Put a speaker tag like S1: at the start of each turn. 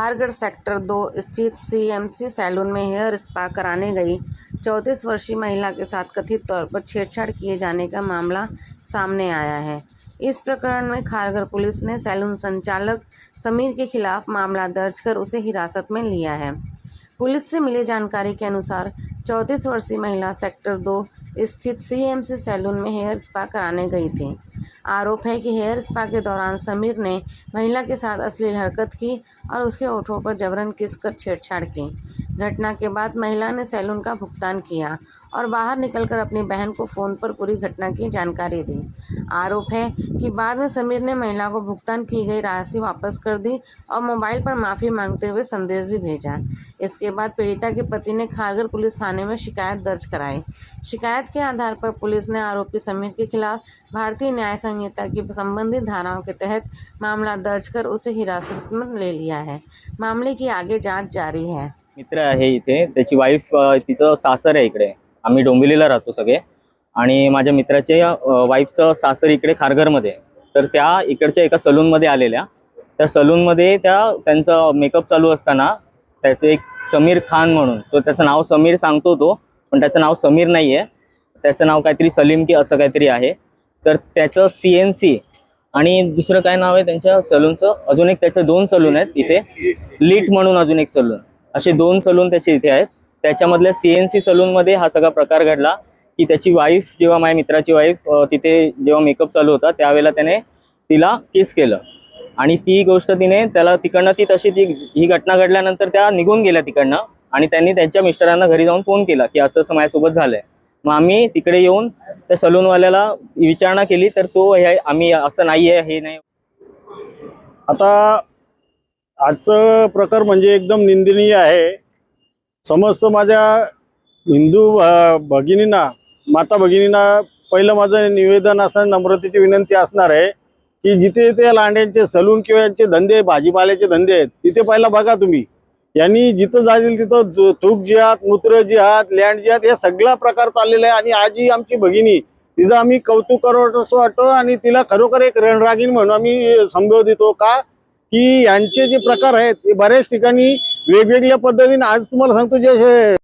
S1: Kharghar sector 2 स्थित CMC salon में hair spa कराने गई 34 वर्षीय महिला के साथ कथित तौर पर छेड़छाड़ किए जाने का मामला सामने आया है। इस प्रकरण में खारगढ़ पुलिस ने सैलून संचालक समीर के खिलाफ मामला दर्ज कर उसे हिरासत में लिया है। पुलिस से मिली जानकारी के अनुसार 34 वर्षीय महिला सेक्टर 2 स्थित सीएमसी सैलून में हेयर स्पा कराने गई थी। आरोप है कि हेयर स्पा के दौरान समीर ने महिला के साथ अश्लील हरकत की और उसके ओठों पर जबरन किस कर छेड़छाड़ की। घटना के बाद महिला ने सैलून का भुगतान किया और बाहर निकलकर अपनी बहन को फ़ोन पर पूरी घटना की जानकारी दी। आरोप है कि बाद में समीर ने महिला को भुगतान की गई राशि वापस कर दी और मोबाइल पर माफ़ी मांगते हुए संदेश भी भेजा। इसके बाद पीड़िता के पति ने खारगढ़ पुलिस थाने में शिकायत दर्ज कराई। शिकायत के आधार पर पुलिस ने आरोपी समीर के खिलाफ भारतीय न्याय संहिता की संबंधित धाराओं के तहत मामला दर्ज कर उसे हिरासत में ले लिया है। मामले की आगे जांच जारी है।
S2: मित्र आहे इथे, त्याची वाईफ, तिचं सासर आहे इकडे. आम्ही डोंबिवलीला राहतो सगळे आणि माझ्या मित्राचे वाईफचं सासर इकडे खारघरमध्ये. तर त्या इकडच्या एका सलूनमध्ये आलेल्या. त्या सलूनमध्ये त्यांचा मेकअप चालू असताना त्याचे एक समीर खान म्हणून, तो त्याचं नाव समीर सांगतो तो, पण त्याचं नाव समीर नाही आहे, त्याचं नाव काहीतरी सलीम की असं काहीतरी आहे. तर त्याचं CNC आणि दुसरं काय नाव आहे त्यांच्या सलूनचं, अजून एक त्याचे 2 सलून आहेत इथे, लीट म्हणून अजून एक सलून, असे 2 सलून त्याचे इथे आहेत. त्याच्यामधल्या CNC सलूनमध्ये हा सगळा प्रकार घडला की त्याची वाईफ, जेव्हा माझ्या मित्राची वाईफ तिथे जेव्हा मेकअप चालू होता त्यावेळेला त्याने तिला किस केलं आणि ती गोष्ट तिने त्याला तिकडनं ही घटना घडल्यानंतर त्या निघून गेल्या तिकडनं आणि त्यांनी त्यांच्या मिस्टरांना घरी जाऊन फोन केला की असं असं माझ्यासोबत झालंय. मग आम्ही तिकडे येऊन त्या सलूनवाल्याला विचारणा केली तर तो आम्ही असं नाही आहे, हे नाही.
S3: आता आजचं प्रकार म्हणजे एकदम निंदनीय आहे. समस्त माझ्या हिंदू भगिनींना, माता भगिनींना पहिलं माझं निवेदन असणार, नम्रतेची विनंती असणार आहे की जिथे ते लांड्यांचे सलून किंवा यांचे धंदे, भाजीपाल्याचे धंदे आहेत तिथे पहिला बघा तुम्ही. यांनी जिथं जाईल तिथं थूक जिहाद, मूत्र जिहाद, लँड जिहाद हे सगळा प्रकार चाललेला आहे. आणि आज ही आमची भगिनी, तिचं आम्ही कौतुक करावं असं वाटतं आणि तिला खरोखर एक रणरागिणी म्हणून आम्ही संबोधितो का की यांचे जे प्रकार आहेत ते बऱ्याच ठिकाणी वेगवेगळ्या पद्धतीने, आज तुम्हाला सांगतो, जे